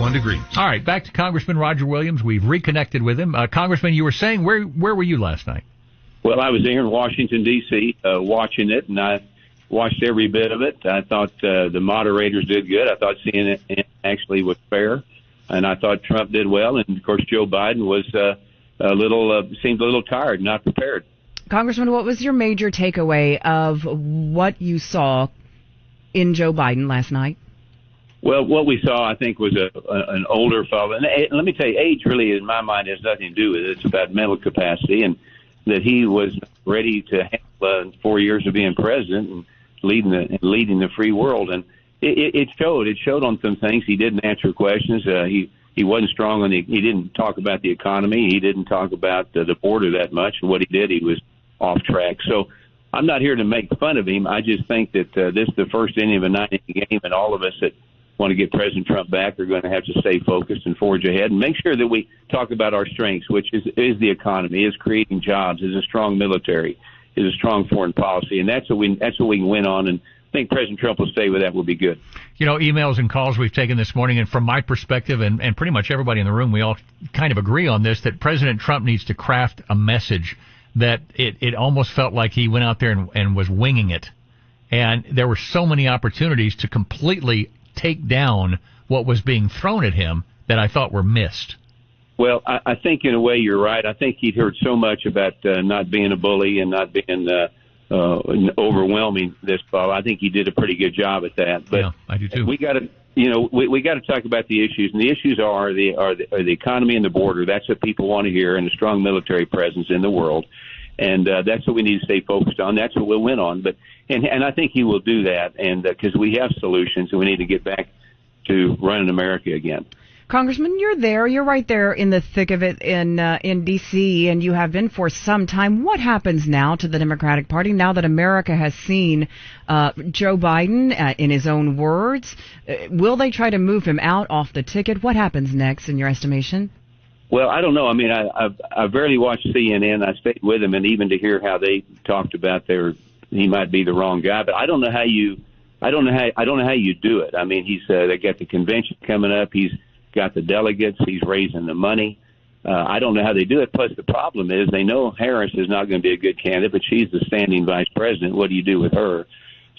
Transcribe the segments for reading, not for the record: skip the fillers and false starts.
1 degree. All right, back to Congressman Roger Williams. We've reconnected with him. Congressman, you were saying, where were you last night? Well, I was here in Washington, D.C., watching it, and I watched every bit of it. I thought the moderators did good. I thought CNN actually was fair, and I thought Trump did well. And, of course, Joe Biden was seemed a little tired, not prepared. Congressman, what was your major takeaway of what you saw in Joe Biden last night? Well, what we saw, I think, was an older fellow. And let me tell you, age really, in my mind, has nothing to do with it. It's about mental capacity, and that he was ready to handle 4 years of being president and leading the free world. And it showed. It showed on some things. He didn't answer questions. He wasn't strong on he didn't talk about the economy. He didn't talk about the border that much. And what he did, he was off track. So I'm not here to make fun of him. I just think that this is the first inning of a 9-inning game, and all of us that want to get President Trump back are going to have to stay focused and forge ahead and make sure that we talk about our strengths, which is the economy, is creating jobs, is a strong military, is a strong foreign policy, and that's what we can win on. And I think President Trump will stay with that. Will be good. You know, emails and calls we've taken this morning, and from my perspective, and pretty much everybody in the room, we all kind of agree on this, that President Trump needs to craft a message that it almost felt like he went out there and was winging it. And there were so many opportunities to completely take down what was being thrown at him that I thought were missed. Well, I think in a way you're right. I think he'd heard so much about not being a bully and not being overwhelming this fall. I think he did a pretty good job at that. But yeah, I do too. We got to, we got to talk about the issues, and the issues are the economy and the border. That's what people want to hear, and a strong military presence in the world. And that's what we need to stay focused on. That's what we'll win on. But and I think he will do that, and because we have solutions, and we need to get back to running America again. Congressman, you're there. You're right there in the thick of it in D.C., and you have been for some time. What happens now to the Democratic Party now that America has seen Joe Biden in his own words? Will they try to move him out off the ticket? What happens next, in your estimation? Well, I don't know. I mean, I barely watched CNN. I stayed with them, and even to hear how they talked about he might be the wrong guy. But I don't know how you do it. I mean, they got the convention coming up. He's got the delegates. He's raising the money. I don't know how they do it. Plus, the problem is they know Harris is not going to be a good candidate, but she's the standing vice president. What do you do with her?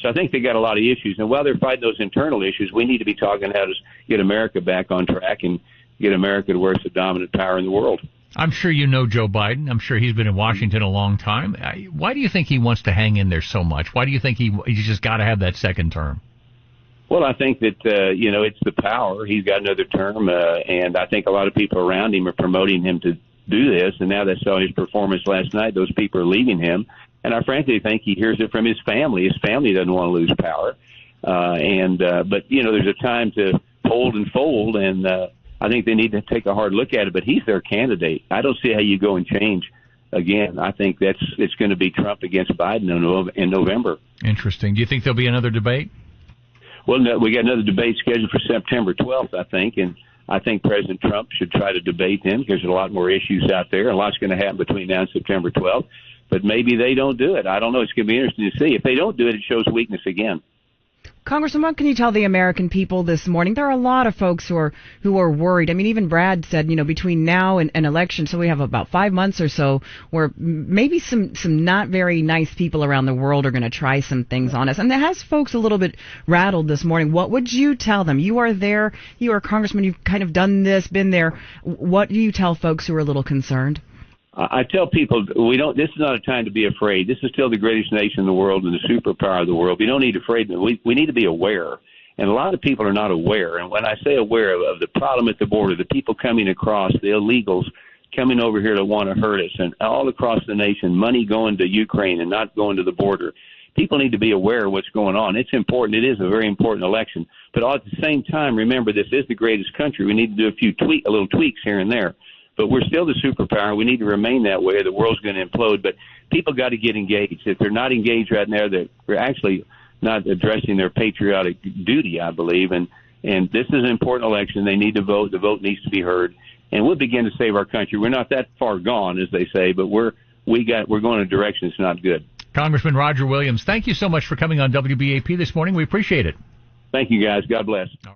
So I think they got a lot of issues. And while they're fighting those internal issues, we need to be talking how to get America back on track and get America to where it's the dominant power in the world. I'm sure you know Joe Biden. I'm sure he's been in Washington a long time. Why do you think he wants to hang in there so much? Why do you think he's just got to have that second term? Well, I think that, it's the power. He's got another term, and I think a lot of people around him are promoting him to do this. And now they saw his performance last night. Those people are leaving him. And I frankly think he hears it from his family. His family doesn't want to lose power. But there's a time to hold and fold, and I think they need to take a hard look at it. But he's their candidate. I don't see how you go and change again. I think it's going to be Trump against Biden in November. Interesting. Do you think there'll be another debate? Well, no, we got another debate scheduled for September 12th, I think, and I think President Trump should try to debate him because there's a lot more issues out there. A lot's going to happen between now and September 12th, but maybe they don't do it. I don't know. It's going to be interesting to see. If they don't do it, it shows weakness again. Congressman, what can you tell the American people this morning? There are a lot of folks who are worried. I mean, even Brad said, between now and election, so we have about 5 months or so where maybe some not very nice people around the world are going to try some things on us. And that has folks a little bit rattled this morning. What would you tell them? You are there. You are a congressman. You've kind of done this, been there. What do you tell folks who are a little concerned? I tell people this is not a time to be afraid. This is still the greatest nation in the world and the superpower of the world. We don't need to be afraid. We need to be aware. And a lot of people are not aware. And when I say aware of the problem at the border, the people coming across, the illegals coming over here to want to hurt us, and all across the nation, money going to Ukraine and not going to the border. People need to be aware of what's going on. It's important. It is a very important election. But at the same time, remember, this is the greatest country. We need to do a little tweaks here and there. But we're still the superpower. We need to remain that way. The world's going to implode. But people got to get engaged. If they're not engaged right now, they're actually not addressing their patriotic duty, I believe. And this is an important election. They need to vote. The vote needs to be heard. And we'll begin to save our country. We're not that far gone, as they say, but we're going in a direction that's not good. Congressman Roger Williams, thank you so much for coming on WBAP this morning. We appreciate it. Thank you, guys. God bless.